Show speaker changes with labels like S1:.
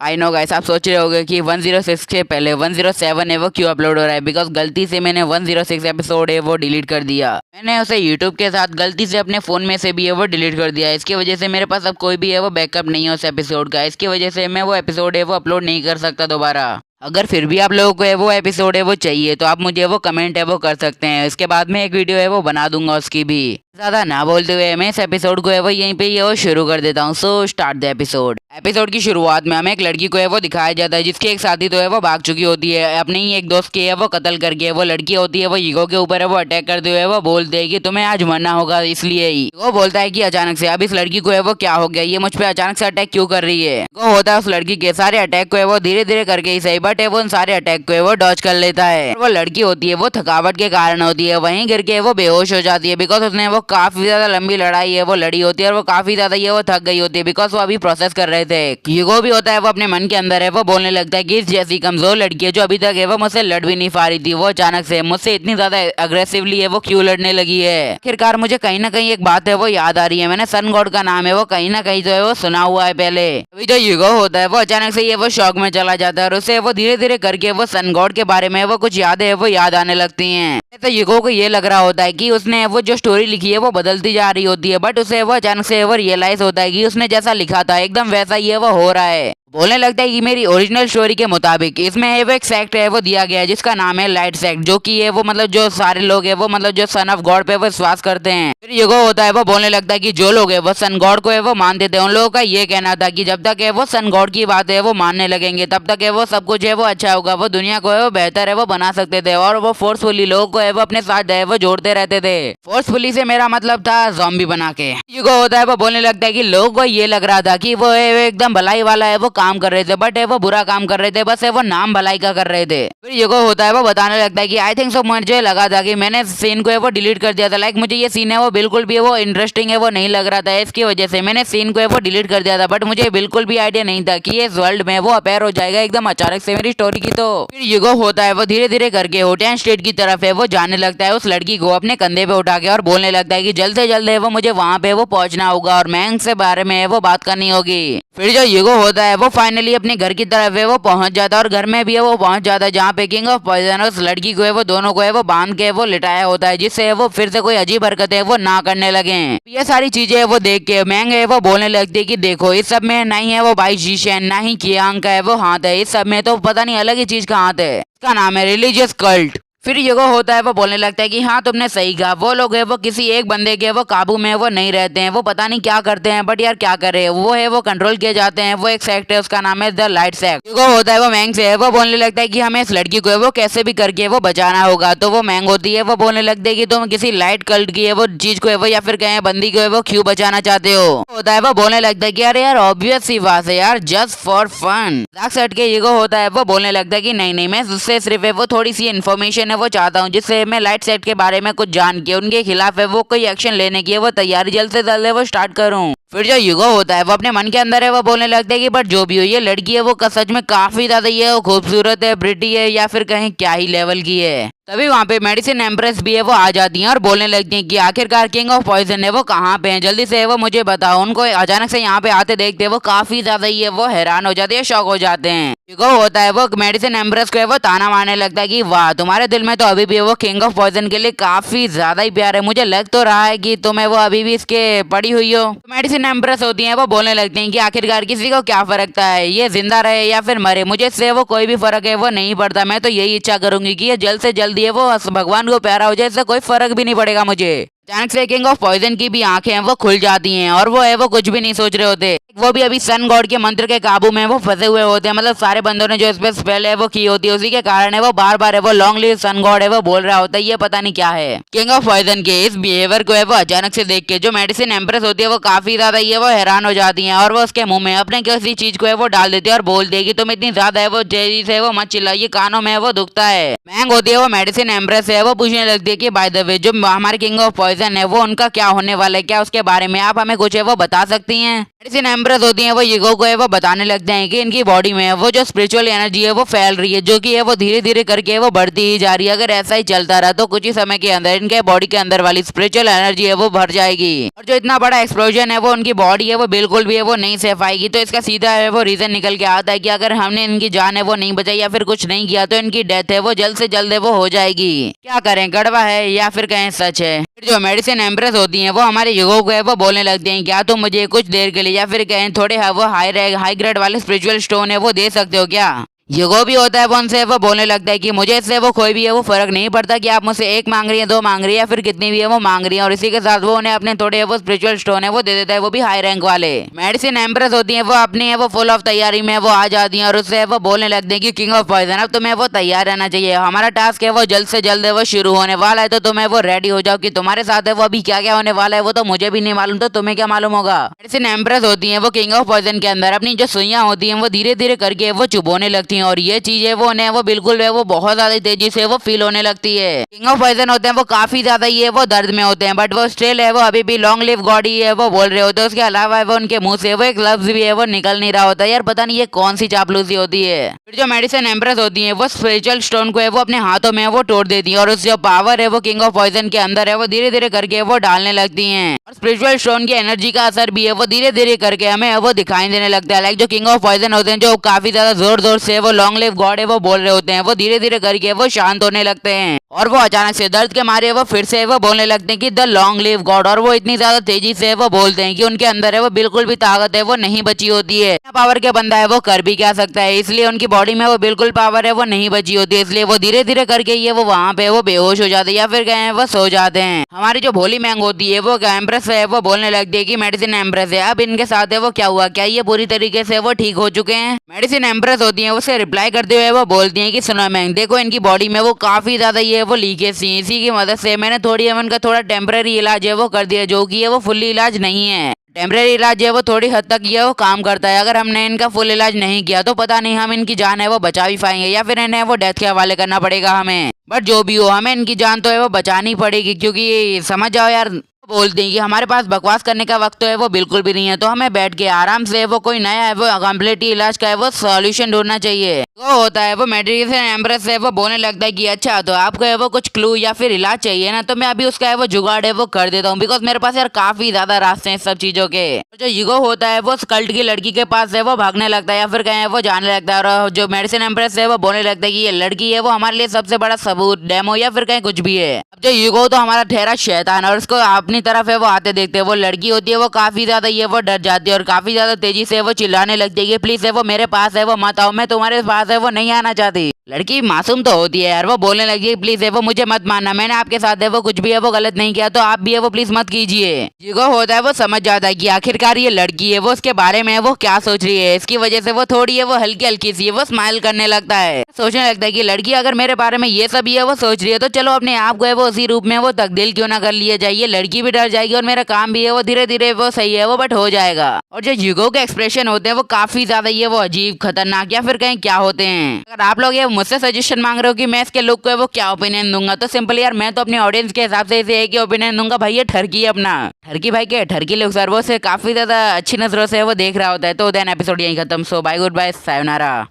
S1: I know guys, आप सोच रहे होगे कि 106 के पहले 107 है वो क्यों अपलोड हो रहा है। बिकॉज गलती से मैंने 106 एपिसोड है वो डिलीट कर दिया। मैंने उसे यूट्यूब के साथ गलती से अपने फोन में से भी है वो डिलीट कर दिया। इसकी वजह से मेरे पास अब कोई भी है वो बैकअप नहीं है उस एपिसोड का। इसकी वजह से मैं वो एपिसोड है वो अपलोड नहीं कर सकता दोबारा। अगर फिर भी आप लोगों को है वो एपिसोड है वो चाहिए तो आप मुझे वो कमेंट है वो कर सकते हैं। इसके बाद में एक वीडियो है वो बना दूंगा उसकी भी। ज्यादा ना बोलते हुए मैं इस एपिसोड को है वो यहीं पे ही है वो शुरू कर देता हूँ। सो स्टार्ट द एपिसोड की शुरुआत में हमें एक लड़की को है वो दिखाया जाता है जिसकी एक साथी तो है वो भाग चुकी होती है अपने ही एक दोस्त के है वो कत्ल करके। वो लड़की होती है वो ईगो के ऊपर है वो अटैक करते हुए वो बोलते हैं कि तुम्हें आज मरना होगा। इसलिए ही वो बोलता है कि अचानक से अब इस लड़की को है वो क्या हो गया, ये मुझ पे अचानक से अटैक क्यों कर रही है। वो होता है उस लड़की के सारे अटैक को है वो धीरे धीरे करके ही सही, बट है वो उन सारे अटैक को है वो डॉज कर लेता है। वो लड़की होती है वो थकावट के कारण होती है वहीं गिर के वो बेहोश हो जाती है। बिकॉज उसने वो काफी ज्यादा लंबी लड़ाई है वो लड़ी होती है और वो काफी ज्यादा ये वो थक गई होती है। बिकॉज वो अभी प्रोसेस कर रहे थे। यूगो भी होता है वो अपने मन के अंदर है वो बोलने लगता है कि इस जैसी कमजोर लड़की है जो अभी तक है वो मुझसे लड़ भी नहीं पा रही थी, वो अचानक से मुझसे इतनी ज्यादा अग्रेसिवली है वो क्यों लड़ने लगी है। आखिरकार मुझे कहीं ना कहीं एक बात है वो याद आ रही है। मैंने सन गॉड का नाम है वो कहीं ना कहीं जो है वो सुना हुआ है पहले। अभी जो यूगो होता है वो अचानक से ये वो शौक में चला जाता है और उसे वो धीरे धीरे करके वो सन गॉड के बारे में वो कुछ यादें है वो याद आने लगती हैं। तो यूगो को ये लग रहा होता है कि उसने वो जो स्टोरी लिखी है वो बदलती जा रही होती है, बट उसे वो अचानक से वो रियलाइज होता है कि उसने जैसा लिखा था एकदम वैसा ही है वो हो रहा है। बोलने लगता है कि मेरी ओरिजिनल स्टोरी के मुताबिक इसमें है वो एक सेक्ट है वो दिया गया है जिसका नाम है लाइट सेक्ट, जो कि है वो मतलब जो सारे लोग है वो मतलब जो सन ऑफ गॉड पे वो विश्वास करते हैं। फिर यूगो होता है वो बोलने लगता है कि जो लोग है वो सन गॉड को है वो मानते थे उन लोगों का ये कहना था कि जब तक है वो सन गॉड की बात है वो मानने लगेंगे तब तक है वो सब कुछ है वो अच्छा होगा, वो दुनिया को है वो बेहतर है वो बना सकते थे और वो फोर्सफुली लोगों को है वो अपने साथ है वो जोड़ते रहते थे। फोर्सफुली से मेरा मतलब था ज़ॉम्बी बना के। यूगो होता है वो बोलने लगता है कि लोगों को ये लग रहा था कि वो एकदम भलाई वाला है वो काम कर रहे थे, बट वो बुरा काम कर रहे थे, बस वो नाम भलाई का कर रहे थे। फिर यूगो होता है वो बताने लगता है कि आई थिंक सो मुझे लगा था कि मैंने सीन को है वो डिलीट कर दिया था। लाइक मुझे ये सीन है वो बिल्कुल भी वो इंटरेस्टिंग है वो नहीं लग रहा था, इसकी वजह से मैंने सीन को है वो डिलीट कर दिया था। बट मुझे बिल्कुल भी आइडिया नहीं था कि इस वर्ल्ड में वो अपेयर हो जाएगा एकदम अचानक से मेरी स्टोरी की। तो फिर यूगो होता है वो धीरे धीरे करके होटन स्टेट की तरफ है वो जाने लगता है उस लड़की को अपने कंधे पे उठा के और बोलने लगता है कि जल्द से जल्द है वो मुझे वहां पे वो पहुंचना होगा और मैंग से बारे में है वो बात करनी होगी। फिर जो यूगो होता है वो फाइनली अपने घर की तरफ है वो पहुंच जाता है और घर में भी है वो पहुंच जाता है जहाँ पे किंग ऑफ पॉइजन उस लड़की को है वो दोनों को है वो बांध के वो लिटाया होता है जिससे वो फिर से कोई अजीब हरकत है वो ना करने लगे। ये सारी चीजें वो देख के मैंग है वो बोलने लगती है कि देखो इस सब में नहीं है वो भाई जीशेन ना ही कियांग का है वो हाथ है, इस सब में तो पता नहीं अलग ही चीज का हाथ है, इसका नाम है रिलीजियस कल्ट। फिर यूगो होता है वो बोलने लगता है कि हाँ तुमने सही कहा, वो लोग है वो किसी एक बंदे के वो काबू में वो नहीं रहते हैं, वो पता नहीं क्या करते हैं, बट यार क्या करे वो है वो कंट्रोल किए जाते हैं। वो एक सेक्ट है उसका नाम है द लाइट सेक्ट। यूगो होता है वो मैंग से है वो बोलने लगता है कि हमें इस लड़की को है वो कैसे भी करके वो बचाना होगा। तो वो मैंग होती है वो बोलने लगती है कि तुम किसी लाइट कल्ट की है वो चीज को है वो या फिर कहें बंदी को है वो क्यों बचाना चाहते हो। होता है वो बोलने लगता है कि यार यार ऑब्वियस सी बात है यार, जस्ट फॉर फन। सेट के यूगो होता है वो बोलने लगता है कि नहीं नहीं मैं उससे सिर्फ है वो थोड़ी सी इन्फॉर्मेशन है वो चाहता हूँ जिससे मैं लाइट सेट के बारे में कुछ जान के उनके खिलाफ है वो कोई एक्शन लेने की है वो तैयारी जल्द से जल्द है वो स्टार्ट करूं। फिर जो यूगो होता है वो अपने मन के अंदर है वो बोलने लगता है कि बट जो भी हो ये लड़की है वो सच में काफी ज्यादा ये वो खूबसूरत है, ब्रिटी है या फिर कहीं क्या ही लेवल की है। तभी वहाँ पे मेडिसिन एम्प्रेस भी है वो आ जाती हैं और बोलने लगती हैं कि आखिरकार किंग ऑफ पॉइजन है वो कहाँ पे हैं, जल्दी से है वो मुझे बताओ। उनको अचानक से यहाँ पे आते देखते वो काफी ज्यादा ये वो हैरान हो जाते हैं, शॉक हो जाते हैं। यूगो होता है वो मेडिसिन एम्प्रेस को है वो ताना मारने लगता है कि वाह तुम्हारे दिल में तो अभी भी वो किंग ऑफ पॉइजन के लिए काफी ज्यादा ही प्यार है, मुझे लग तो रहा है कि तुम्हें वो अभी भी इसके पड़ी हुई हो। मेडिसिन एम्प्रेस होती है वो बोलने लगती हैं कि आखिरकार किसी को क्या फर्क है ये जिंदा रहे या फिर मरे, मुझे इससे वो कोई भी फर्क है वो नहीं पड़ता। मैं तो यही इच्छा करूंगी कि ये जल्द से जल्द ये वो भगवान को प्यारा हो जाए, इससे कोई फर्क भी नहीं पड़ेगा मुझे। अचानक से किंग ऑफ पॉइजन की भी आंखें वो खुल जाती हैं और वो है वो कुछ भी नहीं सोच रहे होते। वो भी अभी सन गॉड के मंत्र के काबू में वो फंसे हुए होते हैं, मतलब सारे बंदों ने जो इस पे स्पेल है वो की होती है, उसी के कारण है वो बार बार है वो लॉन्ग लिव सन गॉड है वो बोल रहा होता है, ये पता नहीं क्या है। किंग ऑफ पॉइजन के इस बिहेवियर को है वो अचानक से देख के जो मेडिसिन एम्प्रेस होती है वो काफी ज्यादा ये वो हैरान हो जाती है और वो उसके मुंह में अपने किसी चीज को है वो डाल देती है और बोल देगी तुम इतनी ज्यादा है वो तेजी से वो मत चिल्लाइए, कानों में वो दुखता है। मैंग होती है वो मेडिसिन एम्प्रेस है वो पूछने लगती है कि बाय द वे जो हमारे किंग ऑफ पॉइजन है वो उनका क्या होने वाला है, क्या उसके बारे में आप हमें कुछ है वो बता सकती हैं। मेडिसिन एम्प्रेस होती है वो यूगो को है वो बताने लगते हैं कि इनकी बॉडी में वो जो स्पिरिचुअल एनर्जी है वो फैल रही है, जो कि है वो धीरे धीरे करके वो बढ़ती ही जा रही है। अगर ऐसा ही चलता रहा तो कुछ ही समय के अंदर इनके बॉडी के अंदर वाली स्पिरिचुअल एनर्जी है वो भर जाएगी और जो इतना बड़ा एक्सप्लोजन है वो उनकी बॉडी है वो बिल्कुल भी है वो नहीं सह पाएगी। तो इसका सीधा है वो रीजन निकल के आता है कि अगर हमने इनकी जान है वो नहीं बचाई या फिर कुछ नहीं किया तो इनकी डेथ है वो जल्द से जल्द है वो हो जाएगी। क्या करें, गड़बा है या फिर कहें सच है। फिर जो मेडिसिन एम्प्रेस होती है वो हमारे युगों को है वो बोलने लगते हैं क्या तुम मुझे कुछ देर के लिए या फिर कहें थोड़े वो हाई ग्रेड वाले स्पिरिचुअल स्टोन है वो दे सकते हो क्या। युगो भी होता है वो उनसे वो बोलने लगता है कि मुझे इससे वो कोई भी है वो फर्क नहीं पड़ता कि आप मुझसे एक मांग रही है, दो मांग रही है या फिर कितनी भी है वो मांग रही है। और इसी के साथ वो उन्हें अपने थोड़े वो स्पिरिचुअल स्टोन है वो दे देता है, वो भी हाई रैंक वाले। मेडिसिन एम्प्रेस होती है वो अपनी है वो फुल ऑफ तैयारी में वो आ जाती है और उससे वो बोलने लगते हैं कि किंग ऑफ पॉइजन अब तुम्हें वो तैयार रहना चाहिए, हमारा टास्क है वो जल्द से जल्द वो शुरू होने वाला है, तो तुम्हें वो रेडी हो जाओ कि तुम्हारे साथ है वो अभी क्या क्या होने वाला है वो तो मुझे भी नहीं मालूम, तो तुम्हें क्या मालूम होगा। मेडिसिन एम्प्रेस होती है वो किंग ऑफ पॉइजन के अंदर अपनी जो सुइयां होती है वो धीरे धीरे करके वो चुभोने लगती है और ये चीज वो उन्हें वो बिल्कुल है वो बहुत ज्यादा तेजी से वो फील होने लगती है। किंग ऑफ पॉइजन होते हैं वो काफी ज्यादा ये वो दर्द में होते हैं बट वो स्टिल है वो अभी भी लॉन्ग लिव गॉड ही है वो बोल रहे होते हैं। उसके अलावा वो उनके मुंह से वो एक लफ्ज भी है वो निकल नहीं रहा होता। यार पता नहीं ये कौन सी चापलूसी होती है। फिर जो मेडिसिन एम्प्रेस होती है वो स्पिरिचुअल स्टोन को है वो अपने हाथों में वो तोड़ देती है और उस जो पावर है वो किंग ऑफ पॉइजन के अंदर है वो धीरे धीरे करके वो डालने लगती है और स्पिरिचुअल स्टोन की एनर्जी का असर भी है वो धीरे धीरे करके हमें वो दिखाई देने लगता है। लाइक जो किंग ऑफ पॉइजन होते हैं जो काफी ज्यादा जोर जोर से वो लॉन्ग लिव गॉड है वो बोल रहे होते हैं वो धीरे धीरे करके वो शांत होने लगते हैं और वो अचानक से दर्द के मारे वो फिर से वो बोलने लगते हैं कि द लॉन्ग लिव गॉड। और वो इतनी ज्यादा तेजी से वो बोलते हैं कि उनके अंदर है वो बिल्कुल भी ताकत है वो नहीं बची होती है। पावर के बंदा है वो कर भी क्या सकता है, इसलिए उनकी बॉडी में वो बिल्कुल पावर है वो नहीं बची होती है, इसलिए वो धीरे धीरे करके ये वो वहाँ पे वो बेहोश हो जाते हैं या फिर कहें वो सो जाते हैं। हमारी जो भोली मैंग होती है वो एम्प्रेस है वो बोलने लगती है कि मेडिसिन एम्प्रेस है अब इनके साथ है वो क्या हुआ, क्या ये पूरी तरीके से वो ठीक हो चुके हैं। मेडिसिन एम्प्रेस होती है उसे रिप्लाई करते हुए वो बोलती है कि सुनो मैंग देखो इनकी बॉडी में वो काफी ज्यादा ये वो लीकेज थी, इसी की मदद से मैंने थोड़ी उनका थोड़ा टेम्पररी इलाज है वो कर दिया, जो कि है वो फुल्ली इलाज नहीं है। टेम्पररी इलाज है वो थोड़ी हद तक ये वो काम करता है, अगर हमने इनका फुल इलाज नहीं किया तो पता नहीं हम इनकी जान है वो बचा भी पाएंगे या फिर इन्हें वो डेथ के हवाले करना पड़ेगा हमें। बट जो भी हो हमें इनकी जान तो है वो बचानी पड़ेगी, क्योंकि समझ जाओ यार बोलते हैं कि हमारे पास बकवास करने का वक्त तो है वो बिल्कुल भी नहीं है, तो हमें बैठ के आराम से वो कोई नया है वो कंप्लीट इलाज का है वो सॉल्यूशन ढूंढना चाहिए। वो होता है वो मेडिसिन एम्प्रेस से वो बोलने लगता है कि अच्छा तो आपको है वो कुछ क्लू या फिर इलाज चाहिए ना, तो मैं अभी उसका है वो जुगाड़ है वो कर देता हूँ, बिकॉज मेरे पास यार काफी ज्यादा रास्ते हैं सब चीजों के। जो युगो होता है वो कल्ट की लड़की के पास है वो भागने लगता है या फिर कहें वो जाने लगता है और जो मेडिसिन एम्प्रेस है वो बोलने लगता है कि ये लड़की है वो हमारे लिए सबसे बड़ा सबूत डेमो या फिर कहीं कुछ भी है। अब जो युगो तो हमारा ठहरा शैतान और उसको अपनी तरफ है वो आते देखते हैं वो लड़की होती है वो काफी ज्यादा ये वो डर जाती है और काफी ज्यादा तेजी से वो चिल्लाने लगती है कि प्लीज है वो मेरे पास है वो मत आओ, मैं तुम्हारे पास है वो नहीं आना चाहती। लड़की मासूम तो होती है यार, वो बोलने लगी है प्लीज है वो मुझे मत मानना, मैंने आपके साथ है वो कुछ भी है वो गलत नहीं किया, तो आप भी है वो प्लीज मत कीजिए। जिगो होता है वो समझ जाता है कि आखिरकार ये लड़की है वो उसके बारे में वो क्या सोच रही है, इसकी वजह से वो थोड़ी है वो हल्की हल्की सी वो स्माइल करने लगता है, सोचने लगता है कि लड़की अगर मेरे बारे में ये सब है वो सोच रही है तो चलो अपने आप को है वो उसी रूप में वो तब्दील क्यों ना कर लिया जाए, ये लड़की भी डर जाएगी और मेरा काम भी है वो धीरे धीरे वो सही है वो बट हो जाएगा। और जो जिगो के एक्सप्रेशन होते हैं वो काफी ज्यादा ये वो अजीब खतरनाक या फिर कहीं क्या होते हैं। अगर आप लोग ये मुझसे सजेशन मांग रहे हो कि मैं इसके लुक को वो क्या ओपिनियन दूंगा, तो सिंपल यार मैं तो अपनी ऑडियंस के हिसाब से इसे एक ही ओपिनियन दूंगा, भाई ये ठरकी है अपना ठरकी भाई के ठरकी लुक सर वो से काफी ज्यादा अच्छी नजरों से वो देख रहा होता है। तो देन एपिसोड यही खत्म, सो बाय गुड बाय सायोनारा।